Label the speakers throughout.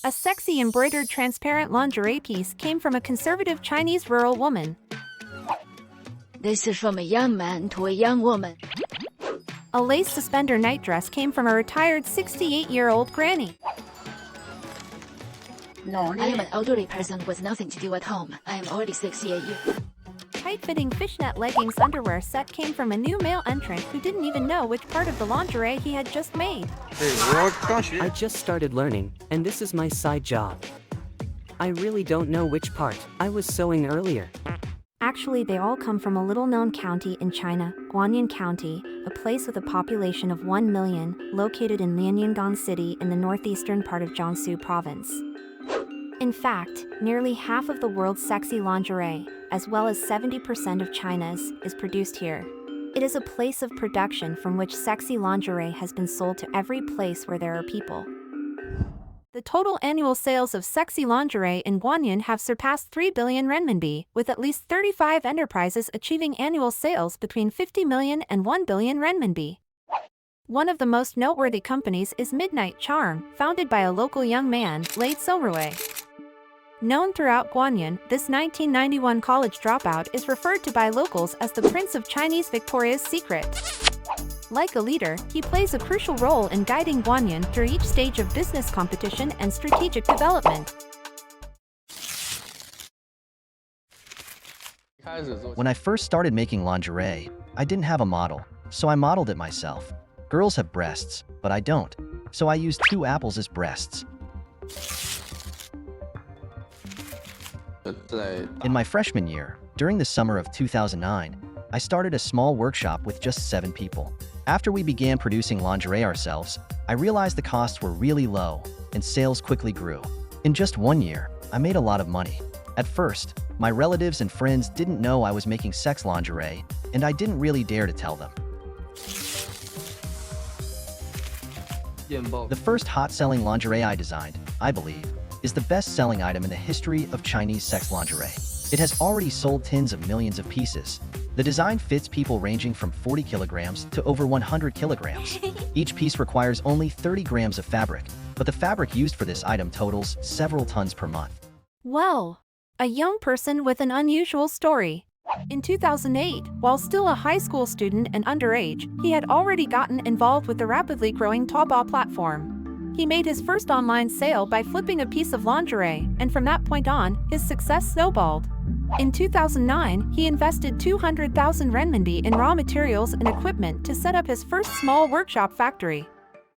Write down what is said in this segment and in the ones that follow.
Speaker 1: A sexy embroidered transparent lingerie piece came from a conservative Chinese rural woman.
Speaker 2: This is from a young man to a young woman.
Speaker 1: A lace suspender nightdress came from a retired 68-year-old granny.
Speaker 2: No, I am an elderly person with nothing to do at home. I am already 68 years.
Speaker 1: Tight-fitting fishnet leggings underwear set came from a new male entrant who didn't even know which part of the lingerie he had just made.
Speaker 3: I just started learning, and this is my side job. I really don't know which part. I was sewing earlier.
Speaker 1: Actually, they all come from a little-known county in China, Guanyun County, a place with a population of 1 million, located in Lingerie City in the northeastern part of Jiangsu province. In fact, nearly half of the world's sexy lingerie, as well as 70% of China's, is produced here. It is a place of production from which sexy lingerie has been sold to every place where there are people. The total annual sales of sexy lingerie in Guanyun have surpassed 3 billion renminbi, with at least 35 enterprises achieving annual sales between 50 million and 1 billion renminbi. One of the most noteworthy companies is Midnight Charm, founded by a local young man, Lei Congrui. Known throughout Guanyun, this 1991 college dropout is referred to by locals as the Prince of Chinese Victoria's Secret. Like a leader, he plays a crucial role in guiding Guanyun through each stage of business competition and strategic development.
Speaker 4: When I first started making lingerie, I didn't have a model, so I modeled it myself. Girls have breasts, but I don't, so I used 2 apples as breasts. In my freshman year, during the summer of 2009, I started a small workshop with just 7 people. After we began producing lingerie ourselves, I realized the costs were really low, and sales quickly grew. In just 1 year, I made a lot of money. At first, my relatives and friends didn't know I was making sex lingerie, and I didn't really dare to tell them. The first hot-selling lingerie I designed, I believe, is the best-selling item in the history of Chinese sex lingerie. It has already sold tens of millions of pieces. The design fits people ranging from 40 kilograms to over 100 kilograms. Each piece requires only 30 grams of fabric, but the fabric used for this item totals several tons per month.
Speaker 1: Well, a young person with an unusual story. In 2008, while still a high school student and underage, he had already gotten involved with the rapidly growing Taobao platform. He made his first online sale by flipping a piece of lingerie, and from that point on, his success snowballed. In 2009, he invested 200,000 renminbi in raw materials and equipment to set up his first small workshop factory.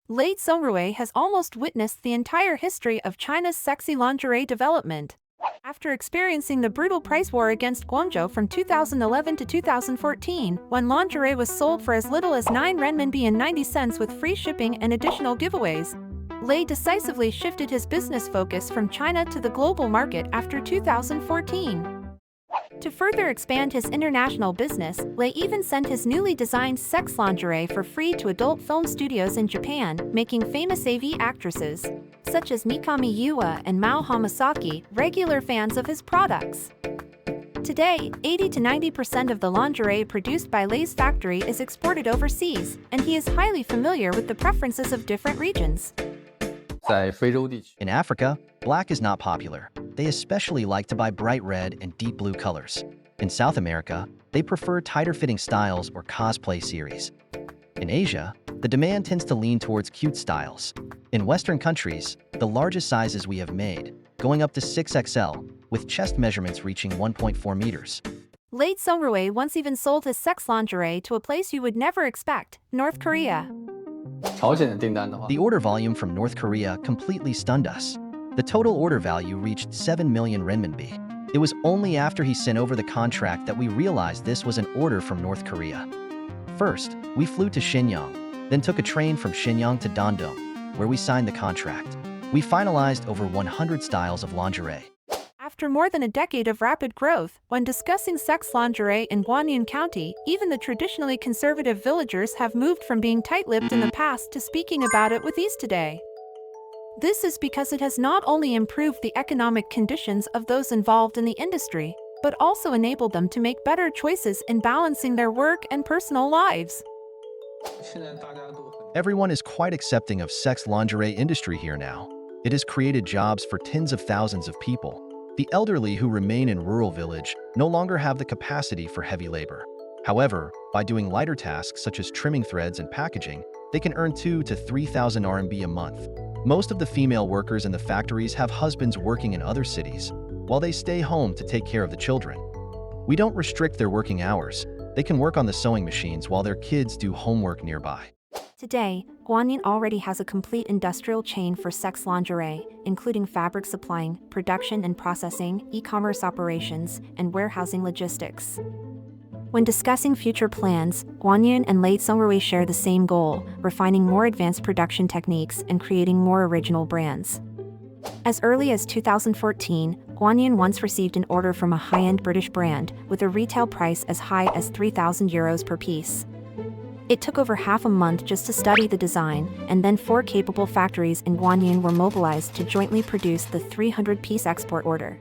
Speaker 1: Lei Congrui has almost witnessed the entire history of China's sexy lingerie development. After experiencing the brutal price war against Guangzhou from 2011 to 2014, when lingerie was sold for as little as 9 renminbi and 90 cents with free shipping and additional giveaways, Lei decisively shifted his business focus from China to the global market after 2014. To further expand his international business, Lei even sent his newly designed sex lingerie for free to adult film studios in Japan, making famous AV actresses, such as Mikami Yua and Mao Hamasaki, regular fans of his products. Today, 80 to 90% of the lingerie produced by Lei's factory is exported overseas, and he is highly familiar with the preferences of different regions.
Speaker 4: In Africa, black is not popular. They especially like to buy bright red and deep blue colors. In South America, they prefer tighter-fitting styles or cosplay series. In Asia, the demand tends to lean towards cute styles. In Western countries, the largest sizes we have made, going up to 6XL, with chest measurements reaching 1.4 meters.
Speaker 1: Lei Congrui once even sold his sex lingerie to a place you would never expect, North Korea.
Speaker 4: The order volume from North Korea completely stunned us. The total order value reached 7 million renminbi. It was only after he sent over the contract that we realized this was an order from North Korea. First, we flew to Shenyang, then took a train from Shenyang to Dandong, where we signed the contract. We finalized over 100 styles of lingerie.
Speaker 1: After more than a decade of rapid growth, when discussing sex lingerie in Guanyun County, even the traditionally conservative villagers have moved from being tight-lipped in the past to speaking about it with ease today. This is because it has not only improved the economic conditions of those involved in the industry, but also enabled them to make better choices in balancing their work and personal lives.
Speaker 4: Everyone is quite accepting of sex lingerie industry here now. It has created jobs for tens of thousands of people. The elderly who remain in rural village no longer have the capacity for heavy labor. However, by doing lighter tasks such as trimming threads and packaging, they can earn 2,000 to 3,000 RMB a month. Most of the female workers in the factories have husbands working in other cities, while they stay home to take care of the children. We don't restrict their working hours. They can work on the sewing machines while their kids do homework nearby.
Speaker 1: Today, Guanyun already has a complete industrial chain for sex lingerie, including fabric supplying, production and processing, e-commerce operations, and warehousing logistics. When discussing future plans, Guanyun and Lei Congrui share the same goal, refining more advanced production techniques and creating more original brands. As early as 2014, Guanyun once received an order from a high-end British brand, with a retail price as high as €3,000 per piece. It took over half a month just to study the design, and then 4 capable factories in Guanyun were mobilized to jointly produce the 300-piece export order.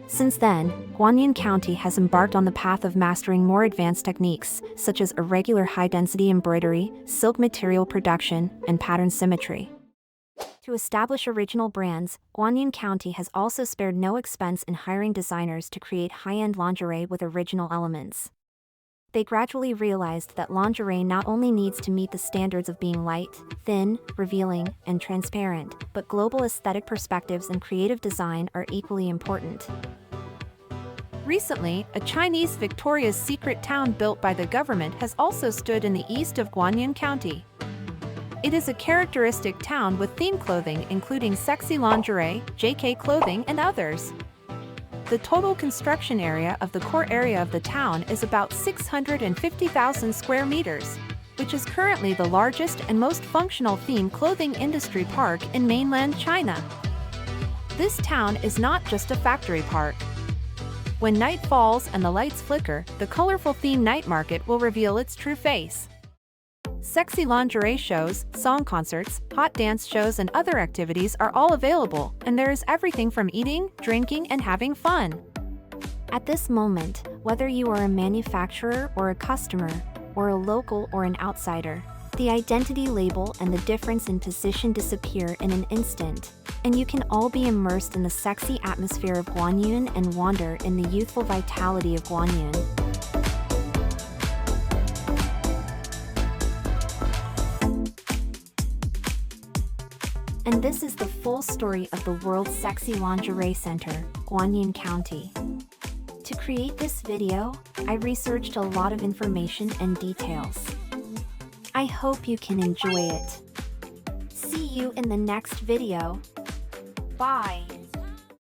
Speaker 1: Since then, Guanyun County has embarked on the path of mastering more advanced techniques, such as irregular high-density embroidery, silk material production, and pattern symmetry. To establish original brands, Guanyun County has also spared no expense in hiring designers to create high-end lingerie with original elements. They gradually realized that lingerie not only needs to meet the standards of being light, thin, revealing, and transparent, but global aesthetic perspectives and creative design are equally important. Recently, a Chinese Victoria's Secret town built by the government has also stood in the east of Guanyun County. It is a characteristic town with themed clothing including sexy lingerie, JK clothing, and others. The total construction area of the core area of the town is about 650,000 square meters, which is currently the largest and most functional themed clothing industry park in mainland China. This town is not just a factory park. When night falls and the lights flicker, the colorful themed night market will reveal its true face. Sexy lingerie shows, song concerts, hot dance shows, and other activities are all available, and there is everything from eating, drinking, and having fun.
Speaker 5: At this moment, whether you are a manufacturer or a customer, or a local or an outsider, the identity label and the difference in position disappear in an instant, and you can all be immersed in the sexy atmosphere of Guanyun and wander in the youthful vitality of Guanyun. And this is the full story of the world's sexy lingerie center, Guanyun County. To create this video, I researched a lot of information and details. I hope you can enjoy it. See you in the next video. Bye.